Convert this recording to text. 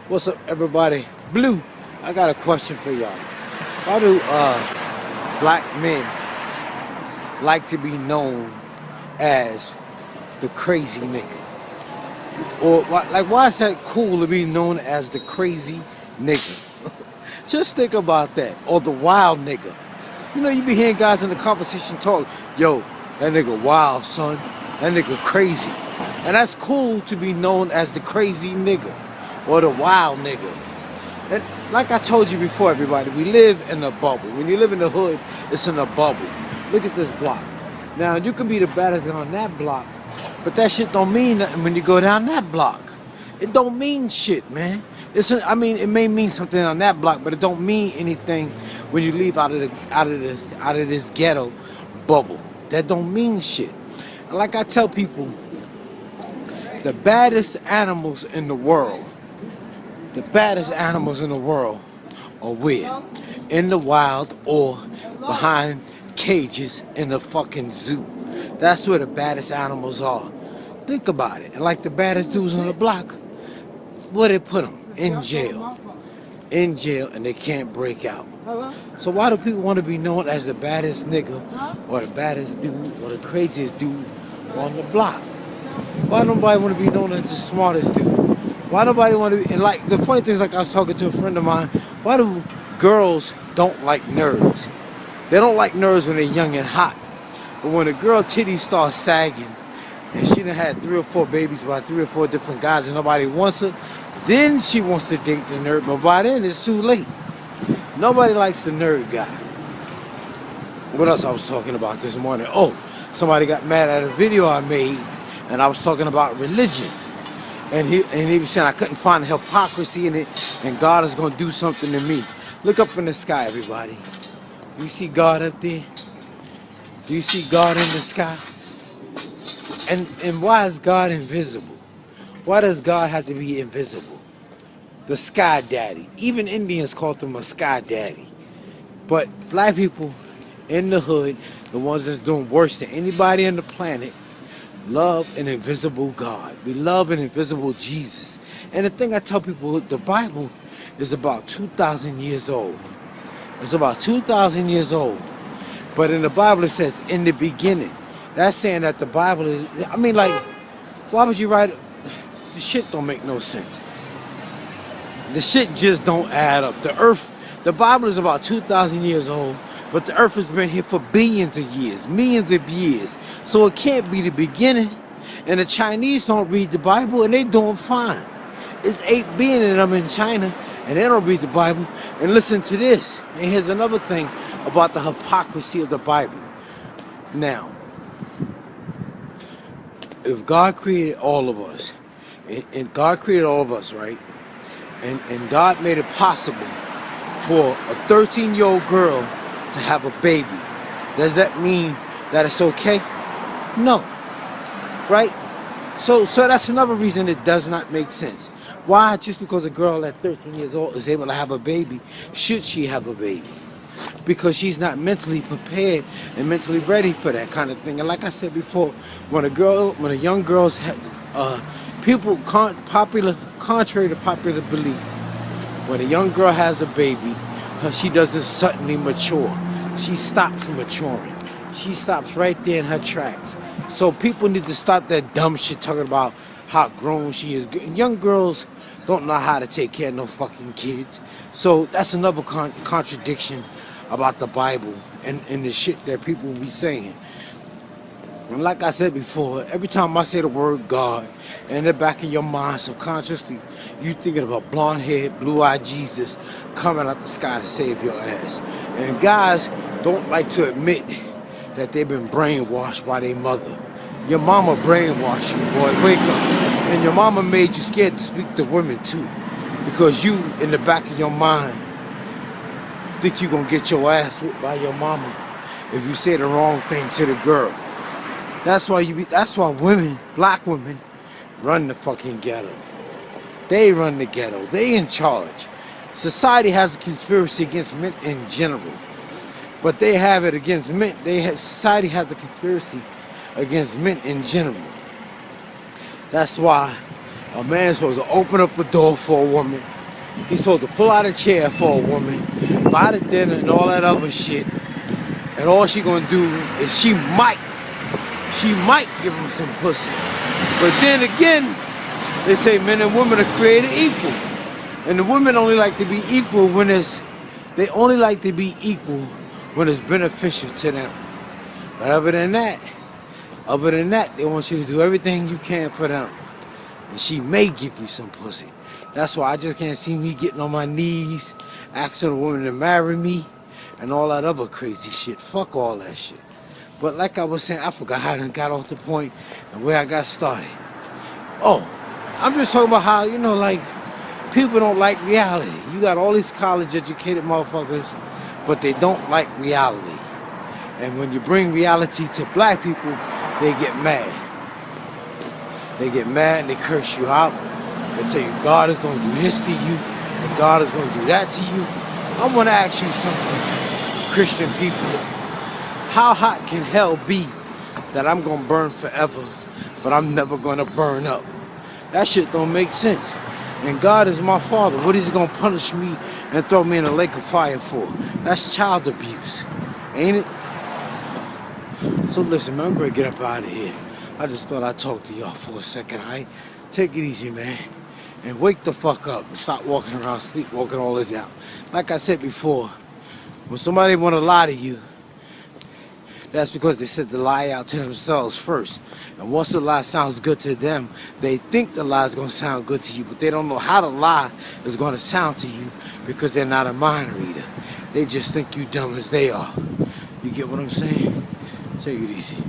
What's up, everybody? Blue, I got a question for y'all. Why do black men like to be known as the crazy nigga? Or why is that cool to be known as the crazy nigga? Just think about that. Or the wild nigga. You know, you be hearing guys in the conversation talk, yo, that nigga wild, son. That nigga crazy. And that's cool to be known as the crazy nigga or the wild nigga. And like I told you before, everybody, we live in a bubble. When you live in the hood, it's in a bubble. Look at this block. Now, you can be the baddest guy on that block, but that shit don't mean nothing when you go down that block. It don't mean shit, man. It may mean something on that block, but it don't mean anything when you leave out of this ghetto bubble. That don't mean shit. And like I tell people, the baddest animals in the world are where? In the wild or behind cages in the fucking zoo. That's where the baddest animals are. Think about it. And like the baddest dudes on the block, where they put them? In jail. In jail, and they can't break out. So why do people want to be known as the baddest nigga or the baddest dude or the craziest dude on the block? Why don't nobody want to be known as the smartest dude? Why nobody want to be, and like the funny thing is, like I was talking to a friend of mine, why do girls don't like nerds? They don't like nerds when they're young and hot. But when a girl titties start sagging and she done had 3 or 4 babies by 3 or 4 different guys and nobody wants her, then she wants to date the nerd, but by then it's too late. Nobody likes the nerd guy. What else I was talking about this morning? Oh, somebody got mad at a video I made and I was talking about religion. And he was saying I couldn't find the hypocrisy in it, and God is going to do something to me. Look up in the sky, everybody. You see God up there? Do you see God in the sky? And why is God invisible? Why does God have to be invisible? The sky daddy. Even Indians called him a sky daddy. But black people in the hood, the ones that's doing worse than anybody on the planet, love an invisible God. We love an invisible Jesus. And the thing I tell people, the Bible is about 2,000 years old. It's about 2,000 years old. But in the Bible it says, in the beginning. That's saying that the Bible is, why would you write, the shit don't make no sense. The shit just don't add up. The Bible is about 2,000 years old. But the earth has been here for billions of years, millions of years. So it can't be the beginning. And the Chinese don't read the Bible and they doing fine. It's 8 billion of them in China and they don't read the Bible. And listen to this. And here's another thing about the hypocrisy of the Bible. Now, if God created all of us, and God created all of us, right? And God made it possible for a 13-year-old girl to have a baby. Does that mean that it's okay? No. Right? So that's another reason it does not make sense. Why, just because a girl at 13 years old is able to have a baby, should she have a baby? Because she's not mentally prepared and mentally ready for that kind of thing. And like I said before, when a young girl's contrary to popular belief, when a young girl has a baby, she doesn't suddenly mature. She stops maturing. She stops right there in her tracks. So people need to stop that dumb shit talking about how grown she is. Young girls don't know how to take care of no fucking kids. So that's another contradiction about the Bible and the shit that people be saying. And like I said before, every time I say the word God, in the back of your mind subconsciously, you thinking of a blonde-haired, blue-eyed Jesus coming out the sky to save your ass. And guys don't like to admit that they've been brainwashed by their mother. Your mama brainwashed you, boy. Wake up. And your mama made you scared to speak to women too, because you, in the back of your mind, think you're gonna get your ass whipped by your mama if you say the wrong thing to the girl. That's why women, black women, run the fucking ghetto. They run the ghetto. They in charge. Society has a conspiracy against men in general, but they have it against men. Society has a conspiracy against men in general. That's why a man's supposed to open up a door for a woman He's supposed to pull out a chair for a woman, buy the dinner and all that other shit. And all she gonna do is she might give him some pussy. But then again, they say men and women are created equal. And the women only like to be equal when it's beneficial to them. But other than that, they want you to do everything you can for them. And she may give you some pussy. That's why I just can't see me getting on my knees, asking a woman to marry me, and all that other crazy shit. Fuck all that shit. But like I was saying, I forgot how I done got off the point and where I got started. Oh, I'm just talking about how, like, people don't like reality. You got all these college-educated motherfuckers, but they don't like reality. And when you bring reality to black people, they get mad. They get mad and they curse you out. They tell you God is going to do this to you and God is going to do that to you. I want to ask you something, Christian people. How hot can hell be that I'm going to burn forever, but I'm never going to burn up? That shit don't make sense. And God is my father. What is he going to punish me and throw me in a lake of fire for? That's child abuse, ain't it? So listen, man, I'm going to get up out of here. I just thought I'd talk to y'all for a second, all right? Take it easy, man. And wake the fuck up and stop walking around sleepwalking all this out. Like I said before, when somebody want to lie to you, that's because they said the lie out to themselves first. And once the lie sounds good to them, they think the lie is going to sound good to you, but they don't know how the lie is going to sound to you because they're not a mind reader. They just think you dumb as they are. You get what I'm saying? Take it easy.